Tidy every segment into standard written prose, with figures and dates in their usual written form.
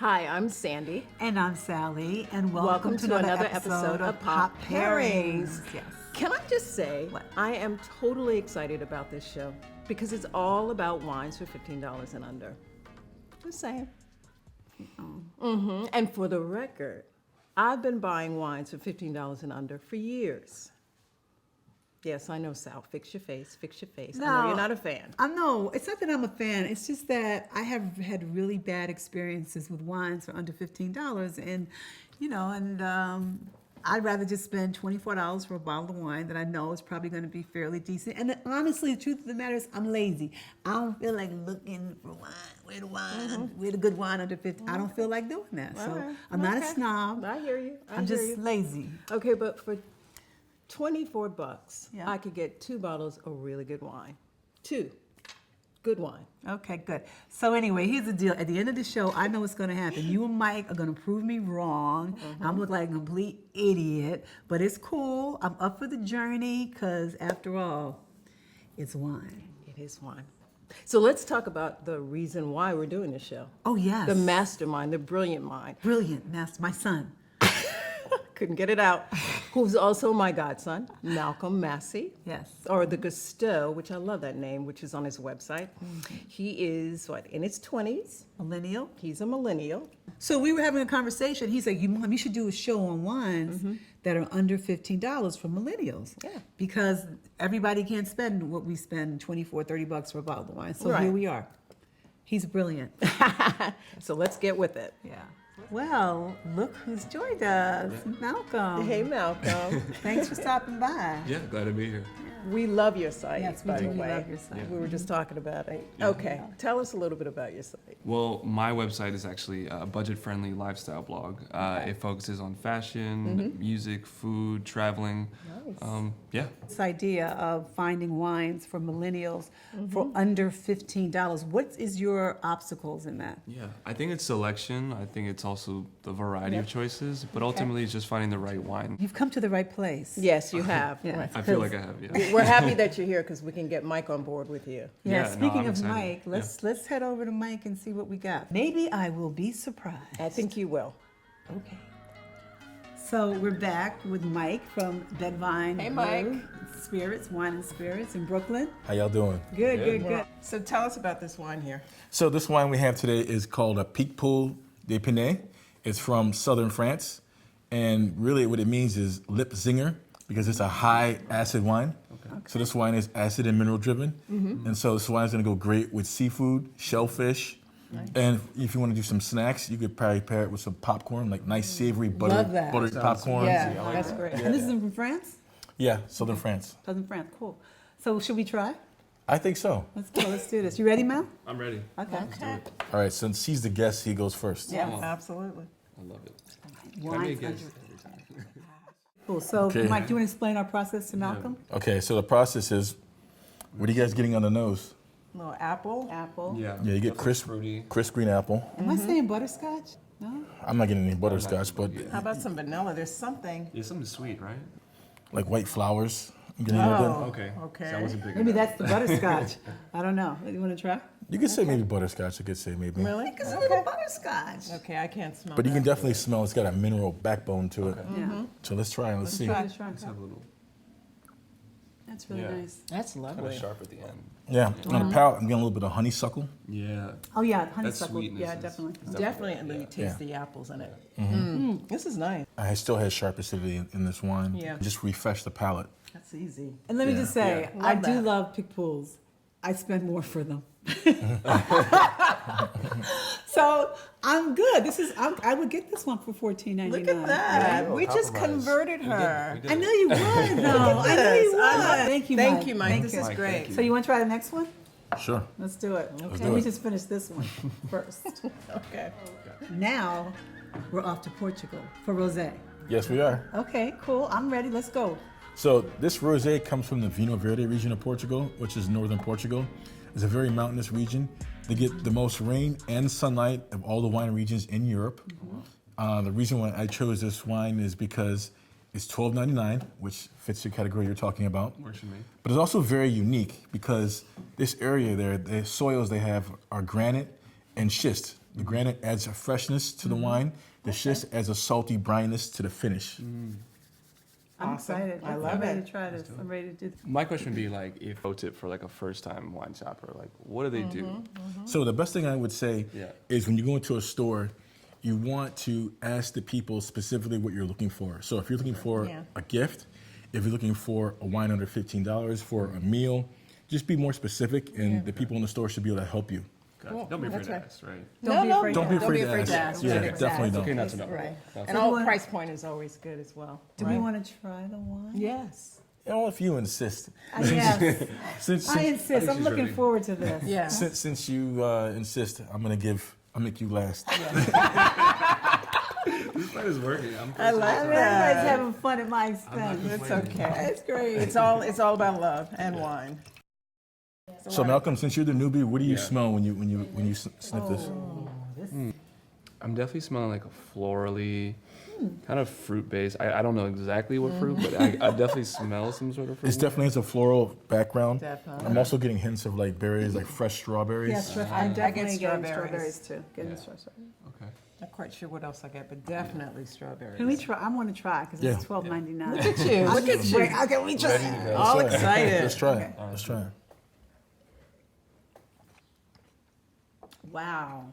Hi, I'm Sandy. And I'm Sally, and Welcome to another episode of Pop Pairings. Yes. Can I just say, What? I am totally excited about this show because it's all about wines for $15 and under. Just saying. And for the record, I've been buying wines for $15 and under for years. Yes, I know, Sal. Fix your face. Fix your face. I know you're not a fan. I know. It's not that I'm a fan. It's just that I have had really bad experiences with wines for under $15. And, I'd rather just spend $24 for a bottle of wine that I know is probably going to be fairly decent. And honestly, the truth of the matter is I'm lazy. I don't feel like looking for wine. Where the good wine under 50. I don't feel like doing that. So right. I'm not a snob. I hear you. I'm just lazy. Okay, but for $24, Yeah. I could get 2 bottles of really good wine. 2 good wine. Okay, good. So anyway, here's the deal. At the end of the show, I know what's going to happen. You and Mike are going to prove me wrong. I'm look like a complete idiot, but it's cool. I'm up for the journey because, after all, it's wine. It is wine. So let's talk about the reason why we're doing this show. Oh, yes. The mastermind, the brilliant mind. Brilliant, master. My son. Couldn't get it out. Who's also my godson, Malcolm Massey. Yes. Or the Cousteaux, which I love that name, which is on his website. He is, in his 20s. Millennial. He's a millennial. So we were having a conversation. He's like, Mom, you should do a show on wines that are under $15 for millennials. Yeah. Because everybody can't spend what we spend, $24, $30 for a bottle of wine. So Right. here we are. He's brilliant. So let's get with it. Yeah. Well, look who's joined us. Malcolm. Hey, Malcolm. Thanks for stopping by. Yeah, glad to be here. We love your site, Yes, we by do. the We way. love your site. We were just talking about it. Yeah. Okay, tell us a little bit about your site. Well, my website is actually a budget-friendly lifestyle blog. It focuses on fashion, music, food, traveling. Nice. Yeah. This idea of finding wines for millennials for under $15. What is your obstacles in that? Yeah. I think it's selection. I think it's also the variety of choices. But ultimately, it's just finding the right wine. You've come to the right place. Yes, you have. Yeah. Right. I feel like I have, yeah. We're happy that you're here because we can get Mike on board with you. Yeah, Yeah, no, speaking I'm of excited. Mike, let's head over to Mike and see what we got. Maybe I will be surprised. I think you will. Okay. So we're back with Mike from Dead Vine Hey, Mike. Brew, Spirits, Wine and Spirits in Brooklyn. How y'all doing? Good. So tell us about this wine here. So this wine we have today is called a Picpoul de Pinet. It's from southern France. And really what it means is lip zinger because it's a high acid wine. Okay. So this wine is acid and mineral driven. And so this wine is gonna go great with seafood, shellfish. Nice. And if you want to do some snacks, you could probably pair it with some popcorn, like nice savory Love that. buttered popcorn. Yeah, like That's that. great. And this is from France? Yeah, southern France. Southern France, cool. So should we try? I think so. Let's go, let's do this. You ready, Mel? I'm ready. Okay. All right, since he's the guest, he goes first. Yeah. Absolutely. I love it. Wines Can I be a guest under- every time? Cool. So Okay. Mike, do you want to explain our process to Malcolm? Okay, so the process is, what are you guys getting on the nose? A little apple. Apple. Yeah. Yeah, you get That's crisp, fruity. crisp green apple. Am I saying butterscotch? No? I'm not getting any butterscotch, but How about some vanilla? There's something. Yeah, something sweet, right? like white flowers. I'm getting a little bit. Okay. Okay. So I wasn't big Maybe enough. that's the butterscotch. I don't know. You want to try? You could say maybe butterscotch. You could say maybe. Really? It's a little butterscotch. Okay, I can't smell But you that. can definitely smell it's got a mineral backbone to it. Yeah. So let's try and let's see. Let's try. Let's have a little That's really Yeah. nice. That's kind of lovely. sharp at the end. Yeah, on the palate, I'm getting a little bit of honeysuckle. Yeah. Oh yeah, honeysuckle. sweetness Yeah, is- definitely. Definitely Yeah. taste Yeah. the apples in it. This is nice. I still had sharp acidity in this wine. Yeah. Just refresh the palate. That's easy. And let me Yeah. just say, Yeah. I Love do that. love Picpools. I spend more for them. So I'm good. I would get this one for $14.99. Look at that. Yeah, We just compromise. converted We did- her. we did I it. know you would, though. I know you would. Thank you, Mike. Thank you, Mike. This is Mike, great. thank you. So you want to try the next one? Sure. Let's do it. do Let me it. just finish this one first. Okay. Now we're off to Portugal for rosé. Yes, we are. Okay, cool. I'm ready. Let's go. So this rosé comes from the Vinho Verde region of Portugal, which is northern Portugal. It's a very mountainous region. They get the most rain and sunlight of all the wine regions in Europe. The reason why I chose this wine is because it's $12.99, which fits the category you're talking about. Works for me. But it's also very unique because this area there, the soils they have are granite and schist. The granite adds a freshness to the wine. The schist adds a salty brininess to the finish. I'm excited. I love I'm ready it. to try this. I'm ready to do this. My question would be like, if pro tip for like a first-time wine shopper, like what do they do? So the best thing I would say Yeah. is when you go into a store, you want to ask the people specifically what you're looking for. So if you're looking for Yeah. a gift, if you're looking for a wine under $15 for a meal, just be more specific, and the people in the store should be able to help you. Gotcha. Don't be afraid That's to right. ask, right? Don't be afraid Don't be afraid to ask. ask. Yeah, Right, definitely It's don't. okay not to know. Right. That's And all. all what- price point is always good as well. Do we want to try the wine? Yes. You know, if you insist. Yes. Since, I insist. I'm she's looking ready. forward to this. Yeah. since you insist, I'll make you last. This plan is working. I like I mean, everybody's having fun at my expense. It's okay. It's great. It's all about love and wine. So Malcolm, since you're the newbie, what do you Yeah. smell when you sniff this? I'm definitely smelling like a florally, kind of fruit based. I don't know exactly what fruit, but I definitely smell some sort of fruit. It's definitely has a floral background. Definitely. I'm also getting hints of like berries, like fresh strawberries. Yes, I'm I get definitely getting strawberries. strawberries too. Getting Yeah. strawberries. Okay. Not quite sure what else I get, but definitely strawberries. Can we try? I want to try because Yeah. it's $12.99. Look at you. Look at you. Okay, we try. All Let's try it. excited. Let's try it. Let's try it. Wow,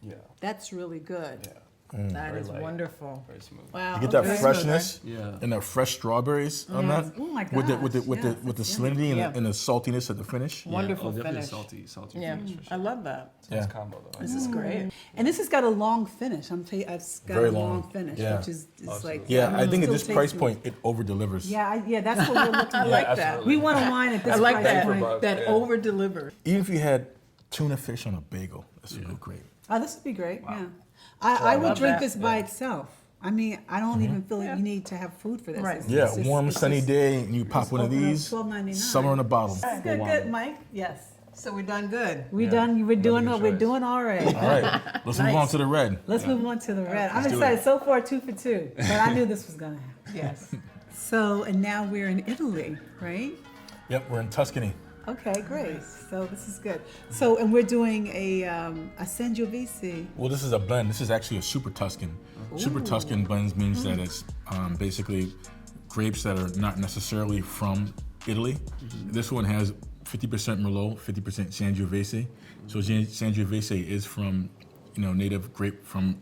Yeah. that's really good. Yeah. That Very is light. wonderful. Very smooth. Wow. You get that okay. freshness Yeah. and that fresh strawberries on that. Oh my With the gosh, yes, with the that's salinity and, Yeah. and the saltiness at the finish. Wonderful Oh, definitely finish. salty Yeah, finish for I sure. love that. It's a nice Yeah. combo though. This is great. And this has got a long finish. It's got Very a long long. finish, Yeah. which is like Yeah, I think at still this price tasty. point, it over delivers. Yeah, that's what we're looking I for. like that. absolutely. We want a wine at this I like price that. point. buck, That yeah. over delivered. Even if you had tuna fish on a bagel, this would go great. Oh, this would be great. Yeah, I would love drink that. this by itself. I mean, I don't even feel like Yeah. you need to have food for this. Right. It's- Yeah, it's just- warm it's sunny just- day, and you pop one of open up these. $12.99. Summer in a bottle. This is good, good, Mike. Yes, So we're done good. we Yeah. done. We're doing. Another We're choice. doing all right. All right, let's move on to the red. Let's move on to the red. I'm Let's do excited. it. So far, 2 for 2. But I knew this was gonna happen. Yes. So, and now we're in Italy, right? Yep, we're in Tuscany. Okay, great. So this is good. So, and we're doing a Sangiovese. Well, this is a blend. This is actually a Super Tuscan. Super Tuscan blends means that it's basically grapes that are not necessarily from Italy. This one has 50% Merlot, 50% Sangiovese. So Sangiovese is from, native grape from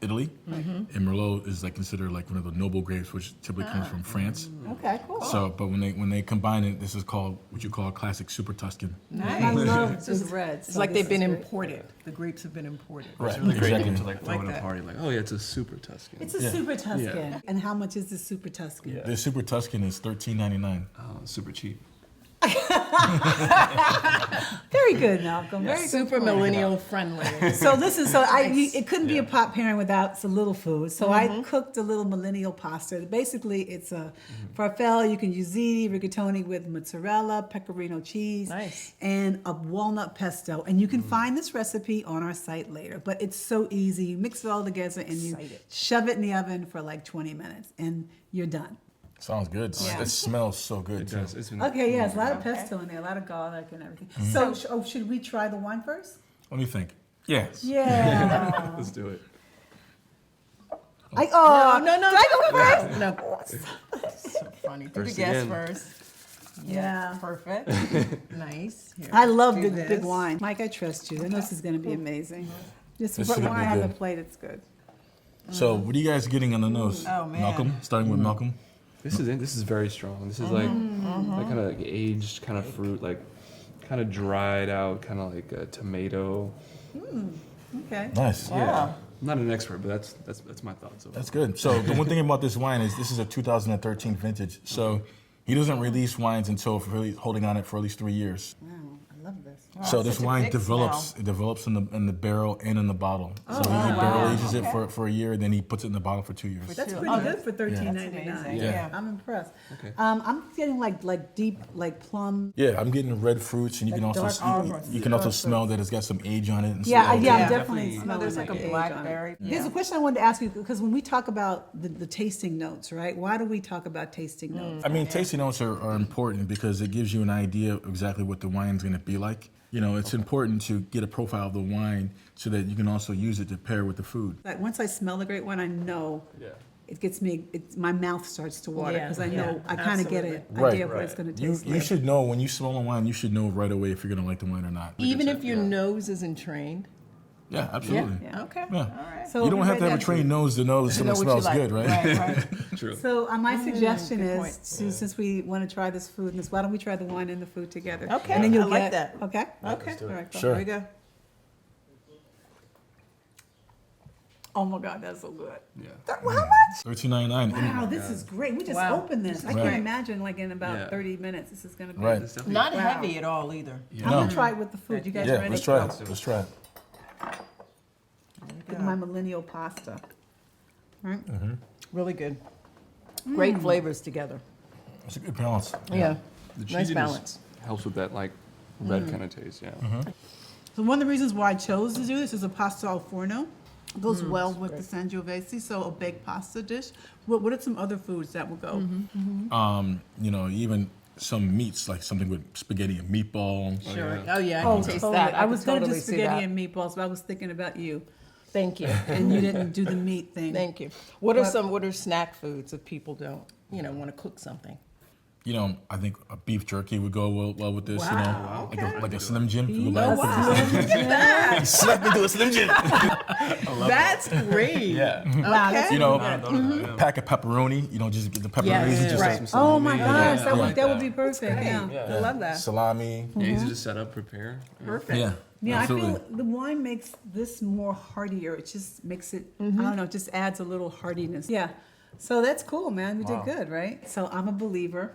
Italy, and Merlot is like considered like one of the noble grapes, which typically comes from France. Okay, cool. So, but when they combine it, this is called what you call a classic Super Tuscan. I love this red. It's like they've been imported. The grapes have been imported. Right, It's really great exactly. to like throw Like in a that. party. Like, oh yeah, it's a super Tuscan. It's a Super Tuscan. And how much is the Super Tuscan? Yeah. The Super Tuscan is $13.99. Super cheap. Very good, Malcolm. Very good. Super millennial friendly. So this is it couldn't be a pot pairing without some little food. So I cooked a little millennial pasta. Basically, it's a farfalle. You can use ziti, rigatoni with mozzarella, pecorino cheese, Nice. and a walnut pesto. And you can find this recipe on our site later. But it's so easy. You mix it all together and you Excited. shove it in the oven for like 20 minutes, and you're done. Sounds good. Yeah. It smells so good It too. does. It's been, Okay, yeah, it's a lot of pesto in there, a lot of garlic and everything. So, should we try the wine first? Let me think. Yes. Yeah. Let's do it. No. Did I go first? No. So funny. Do the First guess again. first. Yeah. Perfect. Nice. Here, I love do big this. wine. Mike, I trust you. I know this is going to be amazing. Just This put should be wine on the good. plate, it's good. So, what are you guys getting on the nose? Oh, man. Malcolm, starting with Malcolm. This is very strong. This is like kind of like aged kind of fruit, like kind of dried out, kind of like a tomato. Okay. Nice. Yeah. I'm not an expert, but that's my thoughts. So That's good. So, the one thing about this wine is this is a 2013 vintage. So, he doesn't release wines until really holding on it for at least 3 years. Wow, I love this. So this such a wine big develops. smell. It develops in the barrel and in the bottle. So he barrel ages it for a year, then he puts it in the bottle for 2 years. That's Sure. pretty Oh, good for $13.99. That's amazing. Yeah. I'm impressed. Okay. I'm getting like deep, like plum. Yeah, I'm getting red fruits, and you can Like also dark fruits. you can also smell that it's got some age on it. And Yeah, stuff. yeah, I'm Yeah. definitely Definitely. smelling There's like the a age on it. blackberry. There's a question I wanted to ask you, because when we talk about the tasting notes, right? Why do we talk about tasting notes? I mean, tasting notes are important because it gives you an idea of exactly what the wine's going to be you like. You know, it's important to get a profile of the wine so that you can also use it to pair with the food. Like once I smell the great wine, I know Yeah. it gets me. My mouth starts to water Yeah, because I know I kind of get an absolutely. idea of what it's going to taste You like. should know when you smell a wine, you should know right away if you're going to like the wine or not. Even if your nose isn't trained. Yeah, absolutely. Yeah. Okay. Yeah. All right. So You don't have to have a that- trained nose to know that To know something what you smells like. good, right? Right. True. So my suggestion good is, point. since we want to try this food, and this, why don't we try the wine and the food together? Okay, And then you'll I like get, that. Okay. Okay. All right. Sure. Here we go. Oh my God, that's so good. Yeah. How much? $13.99. Wow, this is great. We just Wow. opened this. I Right. can't imagine like in about Yeah. 30 minutes this is going to be. Right. It's definitely- Not Wow. heavy at all either. I'm No. gonna try it with the food. You guys Yeah, ready? let's try it. Let's try it. Look at my millennial pasta. Right? Really good. Great flavors together. It's a good balance. Yeah. The Nice cheesiness balance. helps with that like red kind of taste. Yeah. So one of the reasons why I chose to do this is a pasta al forno. It goes well with the Sangiovese, so a baked pasta dish. What are some other foods that will go? You know, even some meats, like something with spaghetti and meatball. Sure. Oh, yeah, I Oh, can taste totally. that. I was can going to do totally see spaghetti that. and meatballs, but I was thinking about you, Thank you. and you didn't do the meat thing. Thank you. What are snack foods if people don't, want to cook something? You know, I think a beef jerky would go well with this. Wow, You know, like a Slim Jim. You go Oh, back wow. Slap me to a Slim Jim. That's great. Yeah. Wow, that's Okay. You know, Yeah. pack of pepperoni. You know, just get the pepperoni. Yes, just right. Some Oh my salami. gosh, Yeah, that I would like that would be perfect. Yeah. I love that. Salami. Yeah, easy to set up, prepare. Perfect. Yeah. Yeah, absolutely. I feel the wine makes this more heartier. It just makes it, I don't know, it just adds a little hardiness. Yeah. So that's cool, man. We did good, right? So I'm a believer.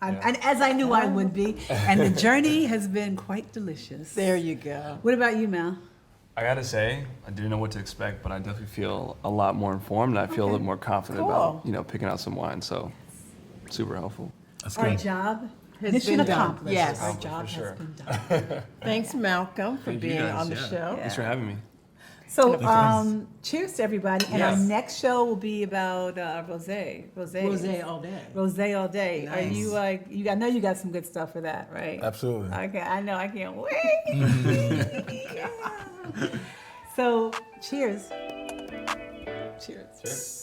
And as I knew I would be. And the journey has been quite delicious. There you go. What about you, Mel? I gotta say, I didn't know what to expect, but I definitely feel a lot more informed. And I feel a Okay. little more confident Cool. about picking out some wine. So super helpful. That's Our good. job Has mission been done. accomplished. Yes. Our For job sure. has been done. Thanks, Malcolm, for Thank you being guys, on the yeah. show. Thanks for having me. So, cheers to everybody. And our Yes. next show will be about rosé. Rosé all day. Rosé all day. Are Nice. you like you? I know you got some good stuff for that, right? Absolutely. Okay, I know. I can't wait. So, cheers. Cheers.